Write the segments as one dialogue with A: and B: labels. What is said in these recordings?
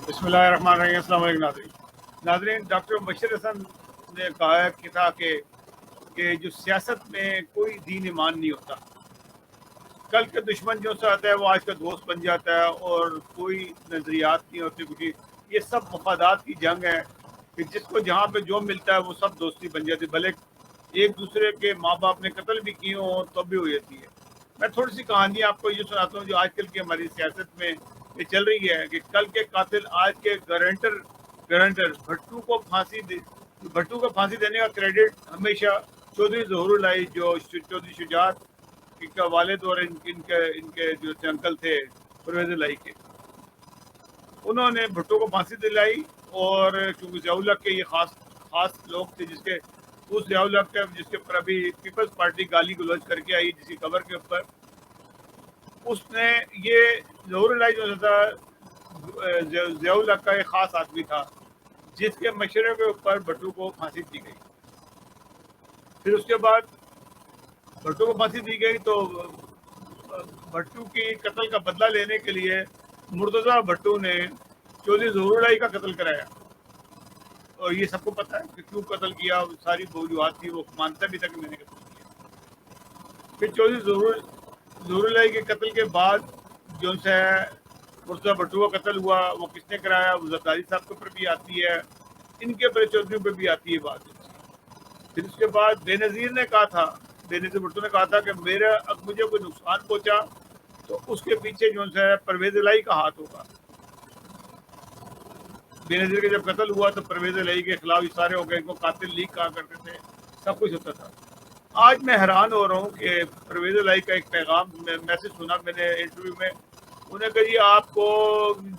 A: बिस्मिल्लाहिर्रहमानिर्रहीम। अस्सलाम वालेकुम नाज़रीन। डॉक्टर बशीर हसन ने कहा कि था कि जो सियासत में कोई दीन ईमान नहीं होता। कल के दुश्मन जो सा आता है वो आज का दोस्त बन जाता है और कोई नज़रियात नहीं होती कुछ। ये सब मफादात की जंग है कि जिसको जहाँ पे जो मिलता है वो सब दोस्ती बन जाती है, भले एक दूसरे के माँ बाप ने कत्ल भी किए हों तब भी हो जाती है। मैं थोड़ी सी कहानी आपको ये सुनाता हूँ जो आजकल की हमारी सियासत में ये चल रही है कि कल के कातिल आज के गारंटर भट्टू को फांसी देने का क्रेडिट हमेशा चौधरी ज़हूरुल्लाह जो चौधरी शुजात इनका वालिद और इनके इनके जो अंकल थे परवेज़ इलाही के, उन्होंने भुट्टो को फांसी दिलाई। और क्योंकि ज़ियाउल हक के ये खास लोग थे जिसके उस ज़ियाउल हक के जिसके ऊपर अभी पीपल्स पार्टी गाली गलौज करके आई जिसकी खबर के ऊपर, उसने ये ज़हूरुल्लाह जो था ज़ियाउल हक का एक खास आदमी था जिसके मशवरे के ऊपर भट्टू को फांसी दी गई। फिर उसके बाद भट्टू को फांसी दी गई तो भट्टू की कत्ल का बदला लेने के लिए मुर्तज़ा भट्टू ने चौधरी ज़हूरुल्लाह का कत्ल कराया। और ये सबको पता है कि क्यों कत्ल किया, सारी वजूहात थी, वो मानता भी था कि मैंने कत्ल किया। फिर चौधरी ज़हूरुल्लाह के कत्ल के बाद जो है मुर्तज़ा भट्टू का कत्ल हुआ, वो किसने कराया, वो ज़रदारी साहब के ऊपर भी आती है, इनके बड़े चौधरी पे भी आती है बात। फिर उसके बाद बेनज़ीर ने कहा था, बेनज़ीर भुट्टो ने कहा था कि मुझे कोई नुकसान पहुंचा तो उसके पीछे जो है परवेज़ इलाही का हाथ होगा। बेनज़ीर का जब कत्ल हुआ तो परवेज़ इलाही के खिलाफ इशारे हो गए, इनको कातिल लीग कहा करते थे, सब कुछ होता था। आज मैं हैरान हो रहा हूँ कि परवेज़ इलाही का एक पैगाम मैसेज सुना मैंने इंटरव्यू में। उन्हें कहा जी आपको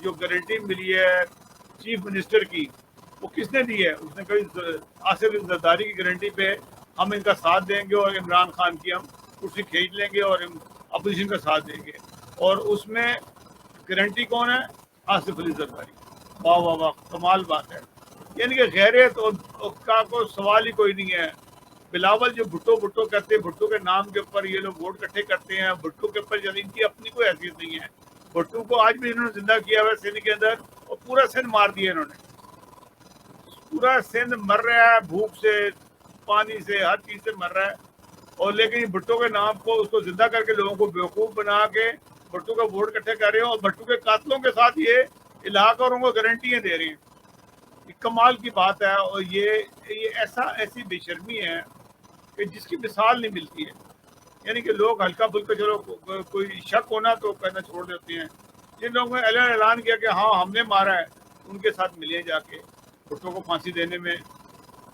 A: जो गारंटी मिली है चीफ मिनिस्टर की वो किसने दी है? उसने कही आसिफ जरदारी की गारंटी पे हम इनका साथ देंगे और इमरान खान की हम कुर्सी खींच लेंगे और अपोजिशन का साथ देंगे। और उसमें गारंटी कौन है? आसिफ अली जरदारी। वाह वाह वाह, कमाल बात है। यानी कि गैरियत का कोई सवाल ही कोई नहीं है। बिलावल जो भुट्टो भुट्टो करते हैं, भुट्टो के नाम के ऊपर ये लोग वोट इकट्ठे करते हैं, भुट्टो के ऊपर यानी इनकी अपनी कोई हैसियत नहीं है। भुट्टो को आज भी इन्होंने जिंदा किया हुआ सिंध के अंदर और पूरा सिंध मार दिया इन्होंने। पूरा सिंध मर रहा है भूख से, पानी से, हर चीज से मर रहा है। और लेकिन भुट्टो के नाम को उसको जिंदा करके लोगों को बेवकूफ बना के भुट्टो का वोट इकट्ठे कर रहे हैं और भुट्टो के कातलों के साथ ये इलाका और उनको गारंटियां दे रहे हैं। कमाल की बात है। और ये ऐसी बेशर्मी है कि जिसकी मिसाल नहीं मिलती है। यानी कि लोग हल्का फुल्का चलो कोई शक होना तो कहना छोड़ देते हैं। जिन लोगों ने ऐलान किया कि हाँ हमने मारा है, उनके साथ मिले जाके। भुट्टो को फांसी देने में,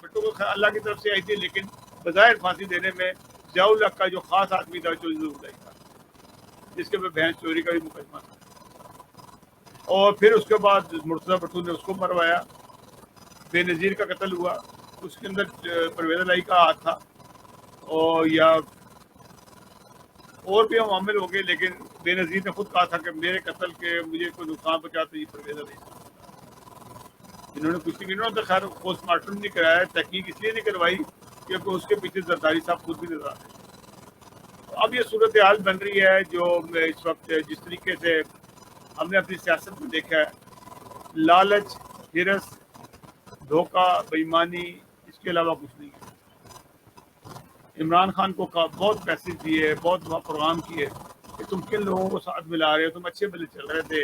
A: भुट्टो को अल्लाह की तरफ से आई थी, लेकिन बज़ाहिर फांसी देने में ज़ियाउल हक का जो खास आदमी था चौधरी था, जिसके पे भैंस चोरी का भी मुकदमा था। और फिर उसके बाद मुर्तज़ा भट्टू ने उसको मरवाया। बेनज़ीर का कत्ल हुआ, उसके अंदर परवेज़ इलाही का हाथ था और भी हम शामिल हो गए। लेकिन बेनज़ीर ने खुद कहा था कि मेरे कत्ल के मुझे कोई नुकसान पहुंचा तो ये परवेज़ इलाही। इन्होंने कुछ नहीं, इन्होंने तो खैर पोस्टमार्टम नहीं कराया, तहकीक इसलिए नहीं करवाई क्योंकि उसके पीछे जरदारी साहब खुद भी नजर आते हैं। तो अब ये सूरत हाल बन रही है जो इस वक्त जिस तरीके से हमने अपनी सियासत में देखा है, लालच, हिरस, धोखा, बेईमानी, इसके अलावा कुछ नहीं है। इमरान खान को बहुत पैसे दिए, बहुत प्रोग्राम किए कि तुम किन लोगों को साथ मिला रहे हो, तुम अच्छे भले चल रहे थे,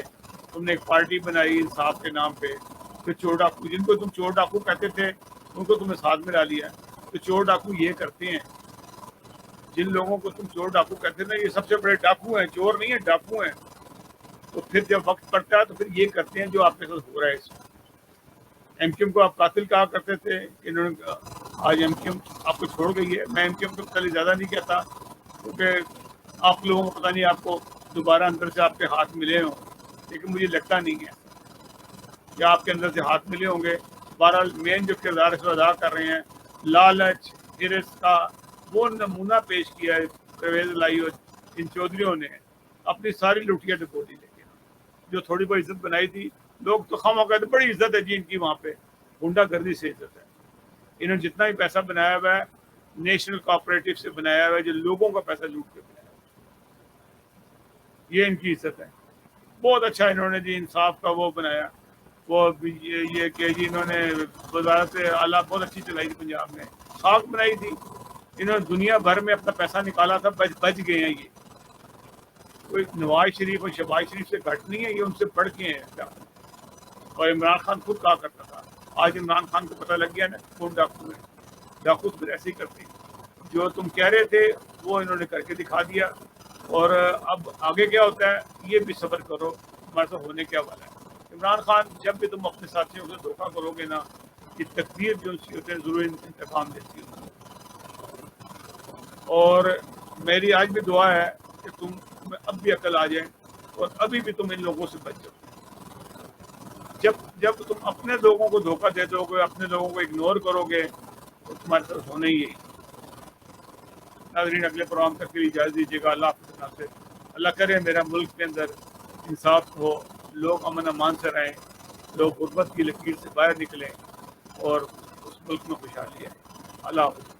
A: तुमने एक पार्टी बनाई इंसाफ के नाम पे, फिर चोर डाकू जिनको तुम चोर डाकू कहते थे उनको तुमने साथ मिला लिया। तो चोर डाकू ये करते हैं, जिन लोगों को तुम चोर डाकू कहते थे ये सबसे बड़े डाकू हैं, चोर नहीं है डाकू हैं। तो फिर जब वक्त पड़ता है तो फिर ये करते हैं जो आपके साथ हो रहा है। इसमें एमक्यूएम को आप कातिल कहा करते थे, इन्होंने आज एमक्यूएम आपको छोड़ गई है। मैं एमक्यूएम को पहले ज़्यादा नहीं कहता क्योंकि आप लोगों को पता नहीं आपको दोबारा अंदर से आपके हाथ मिले हों, लेकिन मुझे लगता नहीं है कि आपके अंदर से हाथ मिले होंगे। बहरहाल मेन जो किरदार इसको अदा कर रहे हैं, लालच, हिरस का वो नमूना पेश किया है परवेज़ इलाही और इन चौधरीों ने अपनी सारी लुटिया डकोटी लेके। जो थोड़ी बहुत इज्जत बनाई थी, लोग तो खामा कहते बड़ी इज्जत है जी इनकी, वहाँ पे गुंडागर्दी से इज्जत है। इन्होंने जितना भी पैसा बनाया हुआ है नेशनल कोऑपरेटिव से बनाया हुआ है, जो लोगों का पैसा लूट के बनाया हुआ, ये इनकी इज्जत है। बहुत अच्छा इन्होंने जी इंसाफ का वो बनाया, وہ یہ کہ جی انہوں نے وزارت اعلیٰ بہت اچھی چلائی تھی پنجاب میں، خاک بنائی تھی، انہوں نے دنیا بھر میں اپنا پیسہ نکالا تھا، بچ گئے ہیں یہ. کوئی نواز شریف اور شہباز شریف سے گھٹ نہیں ہے، یہ ان سے بڑھ کے ہیں. اور عمران خان خود کہا کرتا تھا، آج عمران خان کو پتہ لگ گیا نا کون ڈاکو ہے. ڈاکو پھر ایسے ہی کرتے ہیں، جو تم کہہ رہے تھے وہ انہوں نے کر کے دکھا دیا. اور اب آگے کیا ہوتا ہے یہ بھی صبر کرو، ہمارے ساتھ ہونے کیا والا ہے. عمران خان جب بھی تم اپنے ساتھیوں سے دھوکہ کرو گے نا، یہ تقدیر جو ہوتے ہیں ضرور انتقام دیتی ہے. اور میری آج بھی دعا ہے کہ تم اب بھی عقل آ جائیں اور ابھی بھی تم ان لوگوں سے بچ جاؤ. جب تم اپنے لوگوں کو دھوکہ دے دو گے، اپنے لوگوں کو اگنور کرو گے تو تمہارے ساتھ ہونا ہی ہے. ناظرین اگلے پروگرام تک کے لیے اجازت دیجیے گا. اللہ حافظ ناصر. اللہ کرے میرا ملک کے اندر انصاف ہو، لوگ امن امان سے رہیں، لوگ غربت کی لکیر سے باہر نکلیں اور اس ملک میں خوشحالی آئے. اللہ حافظ.